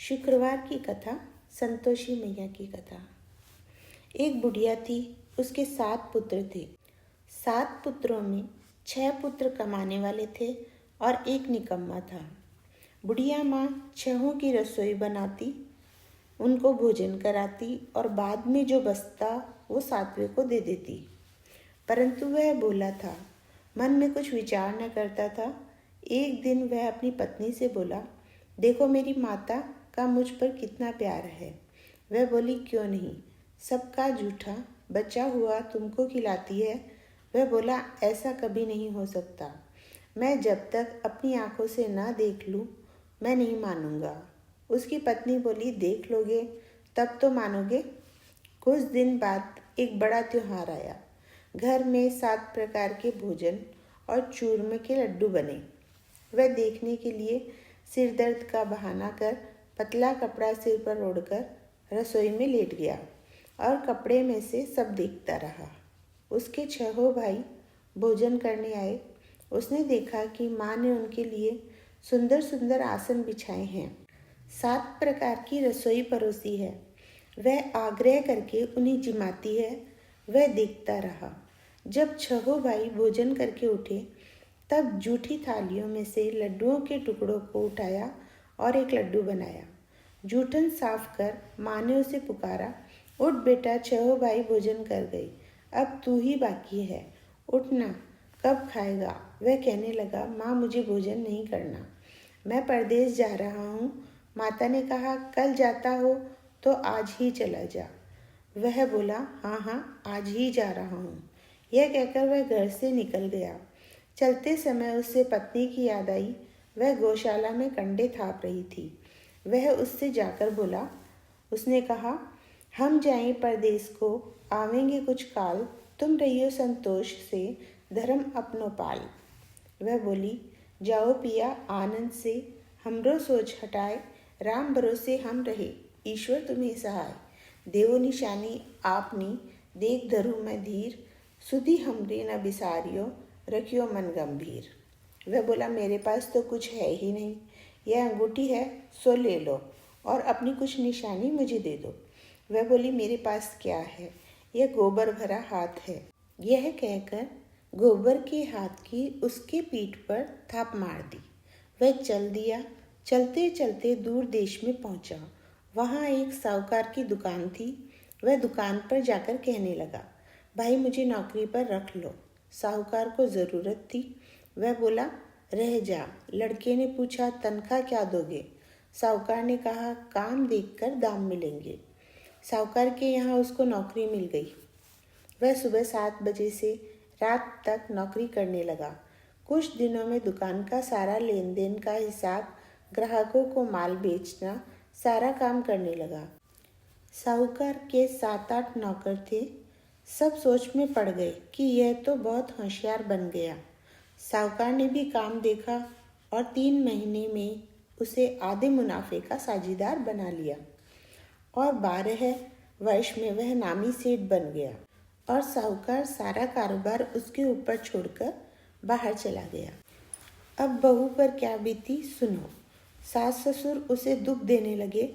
शुक्रवार की कथा, संतोषी मैया की कथा। एक बुढ़िया थी, उसके 7 पुत्र थे। 7 पुत्रों में 6 पुत्र कमाने वाले थे और एक निकम्मा था। बुढ़िया माँ 6 की रसोई बनाती, उनको भोजन कराती और बाद में जो बचता वो 7वें को दे देती। परंतु वह भोला था, मन में कुछ विचार न करता था। एक दिन वह अपनी पत्नी से बोला, देखो मेरी माता का मुझ पर कितना प्यार है। वह बोली, क्यों नहीं, सबका जूठा बचा हुआ तुमको खिलाती है। वह बोला, ऐसा कभी नहीं हो सकता। मैं जब तक अपनी आंखों से ना देख लूं, मैं नहीं मानूंगा। उसकी पत्नी बोली, देख लोगे तब तो मानोगे। कुछ दिन बाद एक बड़ा त्योहार आया। घर में 7 प्रकार के भोजन और चूरमे के लड्डू बने। वह देखने के लिए सिर दर्द का बहाना कर पतला कपड़ा सिर पर ओढ़कर रसोई में लेट गया और कपड़े में से सब देखता रहा। उसके 6 भाई भोजन करने आए। उसने देखा कि माँ ने उनके लिए सुंदर सुंदर आसन बिछाए हैं, 7 प्रकार की रसोई परोसी है। वह आग्रह करके उन्हें जिमाती है। वह देखता रहा। जब 6 भाई भोजन करके उठे, तब जूठी थालियों में से लड्डुओं के टुकड़ों को उठाया और एक लड्डू बनाया। जूठन साफ कर माँ ने उसे पुकारा, उठ बेटा, 6 भाई भोजन कर गई, अब तू ही बाकी है, उठना, कब खाएगा। वह कहने लगा, माँ मुझे भोजन नहीं करना, मैं परदेश जा रहा हूँ। माता ने कहा, कल जाता हो तो आज ही चला जा। वह बोला, हाँ हाँ, आज ही जा रहा हूँ। यह कहकर वह घर से निकल गया। चलते समय उससे पत्नी की याद आई। वह गौशाला में कंडे थाप रही थी। वह उससे जाकर बोला, उसने कहा, हम जाएं परदेश को, आवेंगे कुछ काल, तुम रहियो संतोष से, धर्म अपनो पाल। वह बोली, जाओ पिया आनंद से, हमरो सोच हटाए, राम भरोसे हम रहे, ईश्वर तुम्हें सहाय। देवो निशानी आपनी, देख धरू मैं धीर, सुधी हमरे न बिसारियो, रखियो मन गंभीर। वह बोला, मेरे पास तो कुछ है ही नहीं, यह अंगूठी है सो ले लो और अपनी कुछ निशानी मुझे दे दो। वह बोली, मेरे पास क्या है, यह गोबर भरा हाथ है। यह कहकर गोबर के हाथ की उसके पीठ पर थाप मार दी। वह चल दिया। चलते चलते दूर देश में पहुंचा। वहां एक साहूकार की दुकान थी। वह दुकान पर जाकर कहने लगा, भाई मुझे नौकरी पर रख लो। साहूकार को ज़रूरत थी। वह बोला, रह जा। लड़के ने पूछा, तनख्वाह क्या दोगे? साहूकार ने कहा, काम देखकर दाम मिलेंगे। साहूकार के यहाँ उसको नौकरी मिल गई। वह सुबह 7 बजे से रात तक नौकरी करने लगा। कुछ दिनों में दुकान का सारा लेन देन का हिसाब, ग्राहकों को माल बेचना, सारा काम करने लगा। साहूकार के 7-8 नौकर थे। सब सोच में पड़ गए कि यह तो बहुत होशियार बन गया। साहूकार ने भी काम देखा और 3 महीने में उसे आधे मुनाफे का साझीदार बना लिया और 12 वर्ष में वह नामी सेठ बन गया और साहूकार सारा कारोबार उसके ऊपर छोड़कर बाहर चला गया। अब बहू पर क्या बीती सुनो। सास ससुर उसे दुख देने लगे।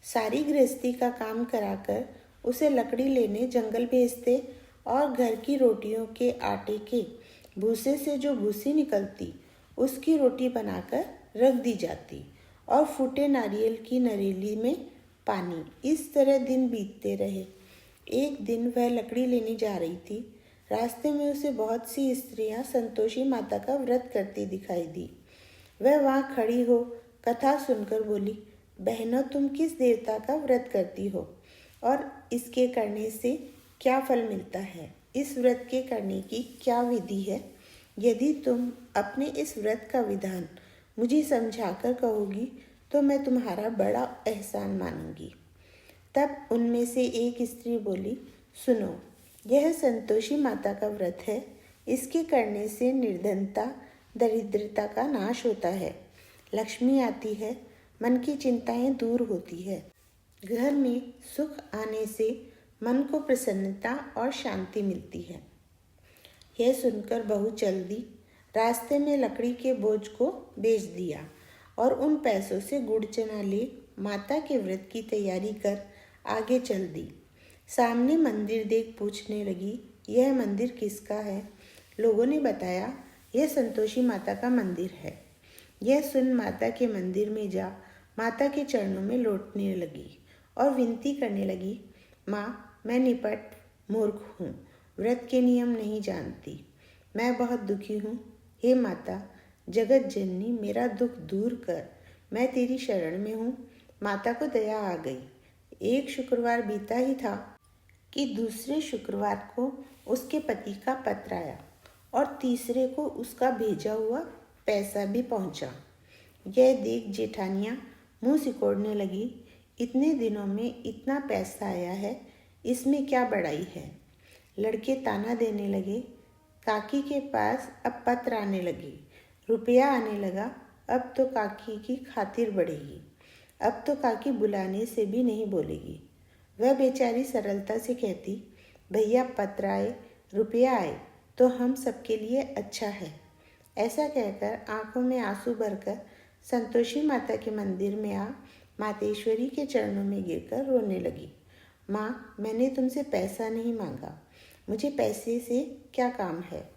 सारी गृहस्थी का काम कराकर उसे लकड़ी लेने जंगल भेजते और घर की रोटियों के आटे के भूसे से जो भूसी निकलती उसकी रोटी बनाकर रख दी जाती और फूटे नारियल की नरेली में पानी। इस तरह दिन बीतते रहे। एक दिन वह लकड़ी लेने जा रही थी। रास्ते में उसे बहुत सी स्त्रियां संतोषी माता का व्रत करती दिखाई दी। वह वहाँ खड़ी हो कथा सुनकर बोली, बहनों तुम किस देवता का व्रत करती हो और इसके करने से क्या फल मिलता है? इस व्रत के करने की क्या विधि है? यदि तुम अपने इस व्रत का विधान मुझे समझाकर कहोगी तो मैं तुम्हारा बड़ा एहसान मानूंगी। तब उनमें से एक स्त्री बोली, सुनो, यह संतोषी माता का व्रत है। इसके करने से निर्धनता, दरिद्रता का नाश होता है, लक्ष्मी आती है, मन की चिंताएं दूर होती है, घर में सुख आने से मन को प्रसन्नता और शांति मिलती है। यह सुनकर बहू चल दी। रास्ते में लकड़ी के बोझ को बेच दिया और उन पैसों से गुड़ चना ले माता के व्रत की तैयारी कर आगे चल दी। सामने मंदिर देख पूछने लगी, यह मंदिर किसका है? लोगों ने बताया, यह संतोषी माता का मंदिर है। यह सुन माता के मंदिर में जा माता के चरणों में लौटने लगी और विनती करने लगी, माँ, मैं निपट मूर्ख हूँ, व्रत के नियम नहीं जानती, मैं बहुत दुखी हूँ। हे माता, जगत जननी, मेरा दुख दूर कर, मैं तेरी शरण में हूँ। माता को दया आ गई। एक शुक्रवार बीता ही था कि दूसरे शुक्रवार को उसके पति का पत्र आया और तीसरे को उसका भेजा हुआ पैसा भी पहुंचा। यह देख जेठानियाँ मुंह सिकोड़ने लगी, इतने दिनों में इतना पैसा आया है, इसमें क्या बड़ाई है। लड़के ताना देने लगे। काकी के पास अब पत्र आने लगे, रुपया आने लगा। अब तो काकी की खातिर बढ़ेगी, अब तो काकी बुलाने से भी नहीं बोलेगी। वह बेचारी सरलता से कहती, भैया पत्र आए, रुपया आए तो हम सबके लिए अच्छा है। ऐसा कहकर आंखों में आंसू भरकर संतोषी माता के मंदिर में आ मातेश्वरी के चरणों में गिरकर रोने लगी। माँ, मैंने तुमसे पैसा नहीं मांगा, मुझे पैसे से क्या काम है,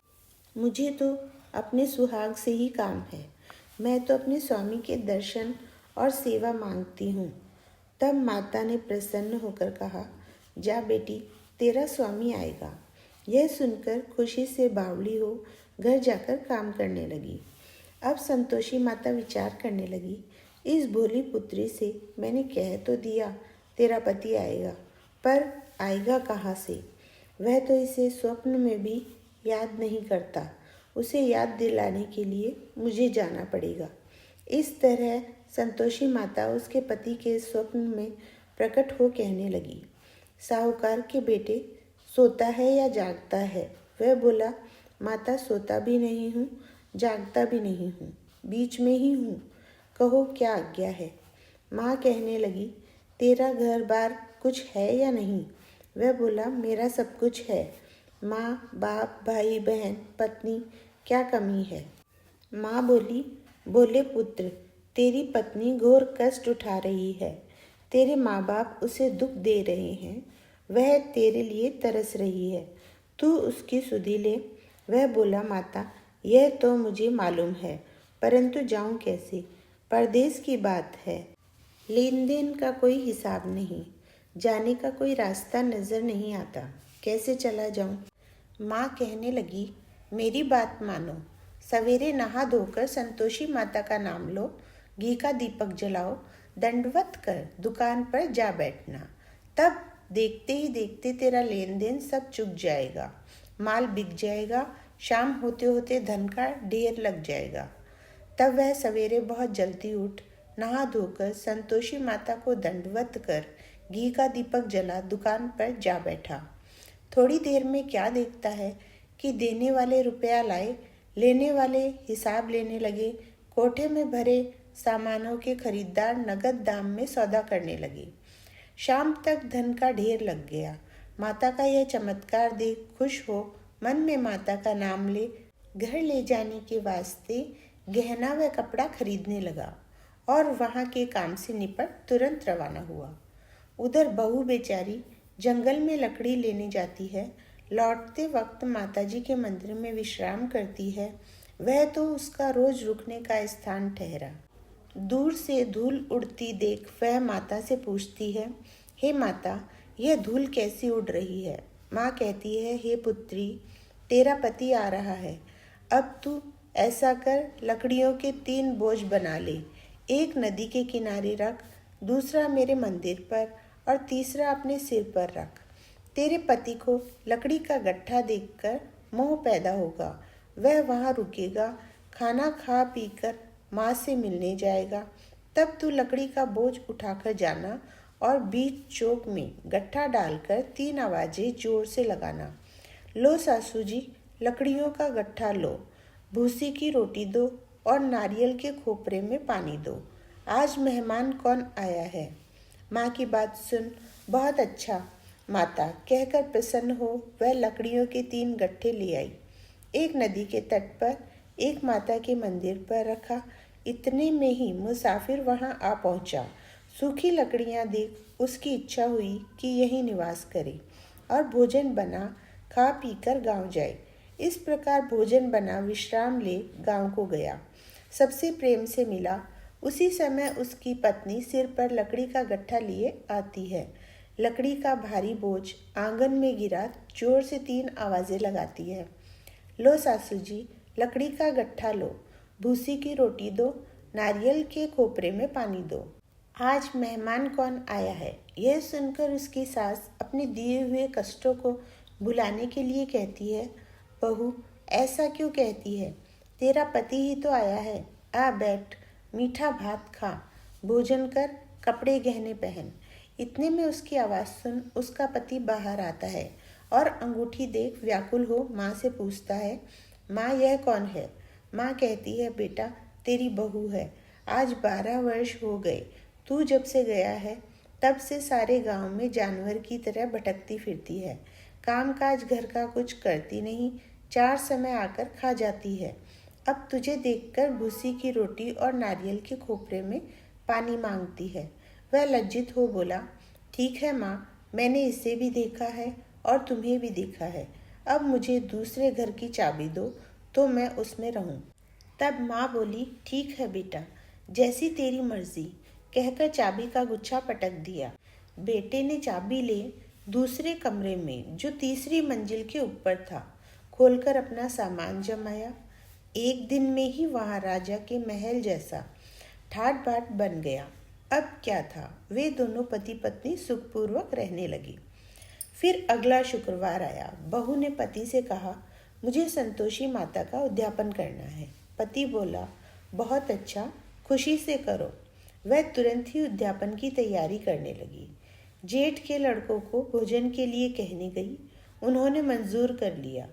मुझे तो अपने सुहाग से ही काम है। मैं तो अपने स्वामी के दर्शन और सेवा मांगती हूँ। तब माता ने प्रसन्न होकर कहा, जा बेटी, तेरा स्वामी आएगा। यह सुनकर खुशी से बावली हो घर जाकर काम करने लगी। अब संतोषी माता विचार करने लगी, इस भोली पुत्री से मैंने कह तो दिया तेरा पति आएगा, पर आएगा कहाँ से? वह तो इसे स्वप्न में भी याद नहीं करता। उसे याद दिलाने के लिए मुझे जाना पड़ेगा। इस तरह संतोषी माता उसके पति के स्वप्न में प्रकट हो कहने लगी, साहूकार के बेटे, सोता है या जागता है? वह बोला, माता, सोता भी नहीं हूँ, जागता भी नहीं हूँ, बीच में ही हूँ, कहो क्या आज्ञा है। माँ कहने लगी, तेरा घर बार कुछ है या नहीं? वह बोला, मेरा सब कुछ है। माँ, बाप, भाई, बहन, पत्नी, क्या कमी है? माँ बोले पुत्र, तेरी पत्नी घोर कष्ट उठा रही है, तेरे माँ बाप उसे दुख दे रहे हैं, वह तेरे लिए तरस रही है, तू उसकी सुधि ले। वह बोला, माता, यह तो मुझे मालूम है, परंतु जाऊं कैसे? परदेश की बात है, लेन देन का कोई हिसाब नहीं, जाने का कोई रास्ता नजर नहीं आता, कैसे चला जाऊं? माँ कहने लगी, मेरी बात मानो, सवेरे नहा धोकर संतोषी माता का नाम लो, घी का दीपक जलाओ, दंडवत कर दुकान पर जा बैठना, तब देखते ही देखते तेरा लेन देन सब चुक जाएगा, माल बिक जाएगा, शाम होते होते धन का ढेर लग जाएगा। तब वह सवेरे बहुत जल्दी उठ नहा धोकर संतोषी माता को दंडवत कर घी का दीपक जला दुकान पर जा बैठा। थोड़ी देर में क्या देखता है कि देने वाले रुपया लाए, लेने वाले हिसाब लेने लगे, कोठे में भरे सामानों के खरीदार नगद दाम में सौदा करने लगे। शाम तक धन का ढेर लग गया। माता का यह चमत्कार देख खुश हो मन में माता का नाम ले घर ले जाने के वास्ते गहना व कपड़ा खरीदने लगा और वहाँ के काम से निपट तुरंत रवाना हुआ। उधर बहू बेचारी जंगल में लकड़ी लेने जाती है, लौटते वक्त माताजी के मंदिर में विश्राम करती है। वह तो उसका रोज रुकने का स्थान ठहरा। दूर से धूल उड़ती देख वह माता से पूछती है, हे माता, यह धूल कैसी उड़ रही है? माँ कहती है, हे पुत्री, तेरा पति आ रहा है, अब तू ऐसा कर, लकड़ियों के 3 बोझ बना ले, एक नदी के किनारे रख, दूसरा मेरे मंदिर पर और तीसरा अपने सिर पर रख। तेरे पति को लकड़ी का गट्ठा देखकर मोह पैदा होगा, वह वहाँ रुकेगा, खाना खा पीकर माँ से मिलने जाएगा। तब तू लकड़ी का बोझ उठाकर जाना और बीच चौक में गट्ठा डालकर 3 आवाजें जोर से लगाना, लो सासू जी, लकड़ियों का गट्ठा लो, भूसी की रोटी दो और नारियल के खोपरे में पानी दो, आज मेहमान कौन आया है? माँ की बात सुन, बहुत अच्छा माता कहकर प्रसन्न हो वह लकड़ियों के 3 गट्ठे ले आई, एक नदी के तट पर, एक माता के मंदिर पर रखा। इतने में ही मुसाफिर वहां आ पहुंचा। सूखी लकड़ियां देख उसकी इच्छा हुई कि यहीं निवास करे और भोजन बना खा पीकर गांव जाए। इस प्रकार भोजन बना विश्राम ले गांव को गया। सबसे प्रेम से मिला। उसी समय उसकी पत्नी सिर पर लकड़ी का गट्ठा लिए आती है। लकड़ी का भारी बोझ आंगन में गिरा जोर से 3 आवाजें लगाती है। लो सासू जी, लकड़ी का गट्ठा लो, भूसी की रोटी दो, नारियल के खोपरे में पानी दो। आज मेहमान कौन आया है? यह सुनकर उसकी सास अपने दिए हुए कष्टों को भुलाने के लिए कहती है, बहू ऐसा क्यों कहती है? तेरा पति ही तो आया है। आ बैठ, मीठा भात खा, भोजन कर, कपड़े गहने पहन। इतने में उसकी आवाज़ सुन उसका पति बाहर आता है और अंगूठी देख व्याकुल हो माँ से पूछता है, माँ यह कौन है? माँ कहती है, बेटा तेरी बहू है। आज 12 वर्ष हो गए। तू जब से गया है तब से सारे गांव में जानवर की तरह भटकती फिरती है। काम काज घर का कुछ करती नहीं, 4 समय आकर खा जाती है। अब तुझे देखकर भूसी की रोटी और नारियल के खोपरे में पानी मांगती है। वह लज्जित हो बोला, ठीक है माँ, मैंने इसे भी देखा है और तुम्हें भी देखा है। अब मुझे दूसरे घर की चाबी दो तो मैं उसमें रहूं। तब माँ बोली, ठीक है बेटा, जैसी तेरी मर्जी, कहकर चाबी का गुच्छा पटक दिया। बेटे ने चाबी ले दूसरे कमरे में जो तीसरी मंजिल के ऊपर था खोलकर अपना सामान जमाया। एक दिन में ही वहाँ राजा के महल जैसा ठाट बाट बन गया। अब क्या था, वे दोनों पति पत्नी सुखपूर्वक रहने लगे। फिर अगला शुक्रवार आया। बहू ने पति से कहा, मुझे संतोषी माता का उद्यापन करना है। पति बोला, बहुत अच्छा, खुशी से करो। वह तुरंत ही उद्यापन की तैयारी करने लगी। जेठ के लड़कों को भोजन के लिए कहने गई। उन्होंने मंजूर कर लिया,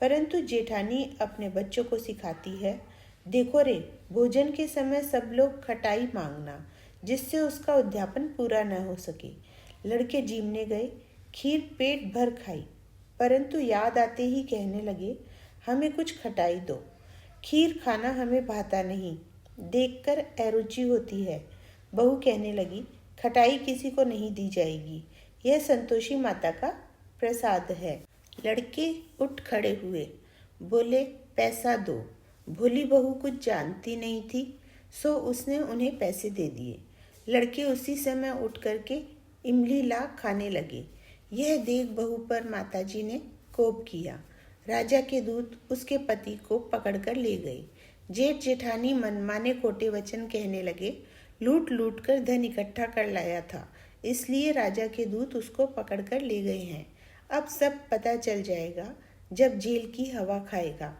परंतु जेठानी अपने बच्चों को सिखाती है, देखो रे, भोजन के समय सब लोग खटाई मांगना, जिससे उसका उद्यापन पूरा न हो सके। लड़के जीमने गए, खीर पेट भर खाई, परंतु याद आते ही कहने लगे, हमें कुछ खटाई दो, खीर खाना हमें भाता नहीं, देखकर अरुचि होती है। बहू कहने लगी, खटाई किसी को नहीं दी जाएगी, यह संतोषी माता का प्रसाद है। लड़के उठ खड़े हुए, बोले, पैसा दो। भोली बहू कुछ जानती नहीं थी, सो उसने उन्हें पैसे दे दिए। लड़के उसी समय उठ करके इमली ला खाने लगे। यह देख बहू पर माताजी ने कोप किया। राजा के दूत उसके पति को पकड़कर ले गए। जेठ जेठानी मनमाने खोटे वचन कहने लगे, लूट लूट कर धन इकट्ठा कर लाया था, इसलिए राजा के दूत उसको पकड़कर ले गए हैं। अब सब पता चल जाएगा जब जेल की हवा खाएगा।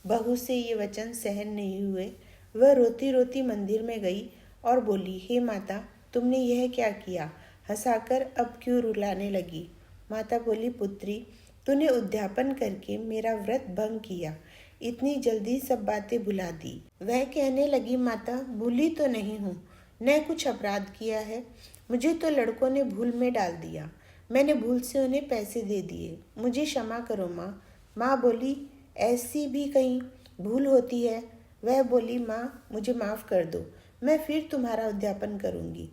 बहू से ये वचन सहन नहीं हुए। वह रोती रोती मंदिर में गई और बोली, हे माता, तुमने यह क्या किया? हंसाकर अब क्यों रुलाने लगी? माता बोली, पुत्री, तूने उद्यापन करके मेरा व्रत भंग किया, इतनी जल्दी सब बातें भुला दी। वह कहने लगी, माता, भूली तो नहीं हूँ, न कुछ अपराध किया है, मुझे तो लड़कों ने भूल में डाल दिया, मैंने भूल से उन्हें पैसे दे दिए, मुझे क्षमा करो माँ। माँ बोली, ऐसी भी कहीं भूल होती है? वह बोली, माँ मुझे माफ़ कर दो, मैं फिर तुम्हारा उद्यापन करूँगी।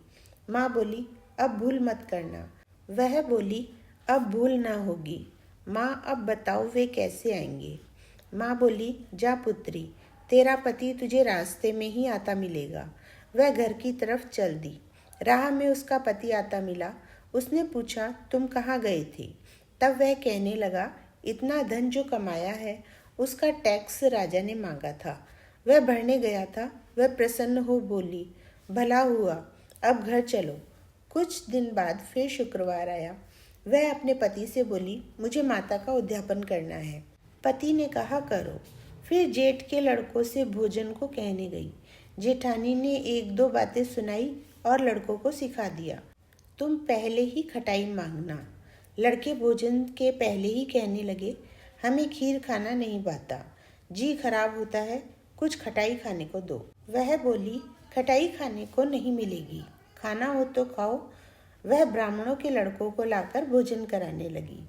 माँ बोली, अब भूल मत करना। वह बोली, अब भूल ना होगी। माँ अब बताओ वे कैसे आएंगे? माँ बोली, जा पुत्री, तेरा पति तुझे रास्ते में ही आता मिलेगा। वह घर की तरफ चल दी। राह में उसका पति आता मिला। उसने पूछा, तुम कहाँ गए थे? तब वह कहने लगा, इतना धन जो कमाया है उसका टैक्स राजा ने मांगा था, वह भरने गया था। वह प्रसन्न हो बोली, भला हुआ, अब घर चलो। कुछ दिन बाद फिर शुक्रवार आया। वह अपने पति से बोली, मुझे माता का उद्यापन करना है। पति ने कहा, करो। फिर जेठ के लड़कों से भोजन को कहने गई। जेठानी ने 1-2 बातें सुनाई और लड़कों को सिखा दिया, तुम पहले ही खटाई मांगना। लड़के भोजन के पहले ही कहने लगे, हमें खीर खाना नहीं भाता, जी खराब होता है, कुछ खटाई खाने को दो। वह बोली, खटाई खाने को नहीं मिलेगी, खाना हो तो खाओ। वह ब्राह्मणों के लड़कों को लाकर भोजन कराने लगी।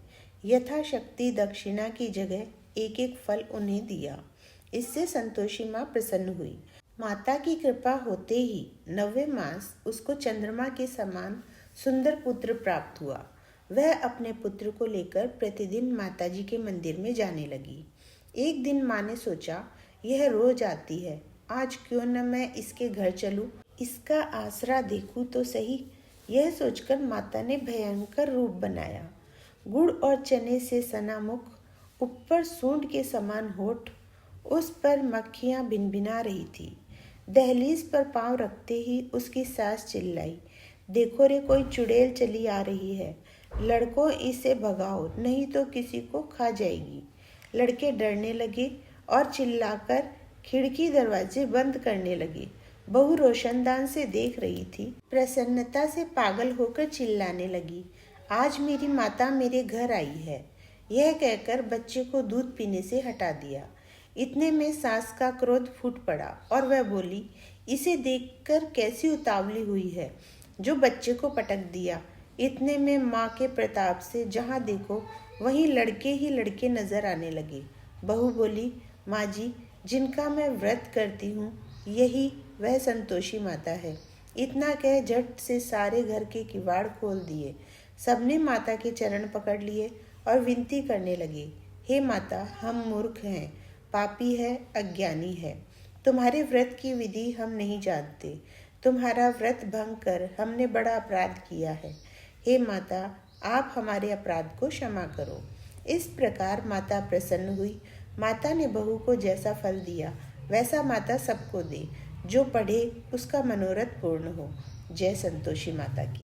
यथाशक्ति दक्षिणा की जगह एक एक फल उन्हें दिया। इससे संतोषी माँ प्रसन्न हुई। माता की कृपा होते ही 9वें मास उसको चंद्रमा के समान सुंदर पुत्र प्राप्त हुआ। वह अपने पुत्र को लेकर प्रतिदिन माताजी के मंदिर में जाने लगी। एक दिन माँ ने सोचा, यह रोज आती है, आज क्यों न मैं इसके घर चलूं, इसका आसरा देखूं तो सही। यह सोचकर माता ने भयंकर रूप बनाया। गुड़ और चने से सना मुख, ऊपर सूंड के समान होठ, उस पर मक्खियां भिनभिना रही थी। दहलीज पर पांव रखते ही उसकी सास चिल्लाई, देखो रे, कोई चुड़ैल चली आ रही है, लड़कों इसे भगाओ नहीं तो किसी को खा जाएगी। लड़के डरने लगे और चिल्लाकर खिड़की दरवाजे बंद करने लगे। बहू रोशनदान से देख रही थी, प्रसन्नता से पागल होकर चिल्लाने लगी, आज मेरी माता मेरे घर आई है। यह कहकर बच्चे को दूध पीने से हटा दिया। इतने में सास का क्रोध फूट पड़ा और वह बोली, इसे देखकर कैसी उतावली हुई है, जो बच्चे को पटक दिया। इतने में माँ के प्रताप से जहाँ देखो वहीं लड़के ही लड़के नजर आने लगे। बहू बोली, माँ जी, जिनका मैं व्रत करती हूँ यही वह संतोषी माता है। इतना कह झट से सारे घर के किवाड़ खोल दिए। सबने माता के चरण पकड़ लिए और विनती करने लगे, हे माता, हम मूर्ख हैं, पापी है, अज्ञानी है, तुम्हारे व्रत की विधि हम नहीं जानते। तुम्हारा व्रत भंग कर हमने बड़ा अपराध किया है। हे माता, आप हमारे अपराध को क्षमा करो। इस प्रकार माता प्रसन्न हुई। माता ने बहू को जैसा फल दिया वैसा माता सबको दे, जो पढ़े उसका मनोरथ पूर्ण हो। जय संतोषी माता की।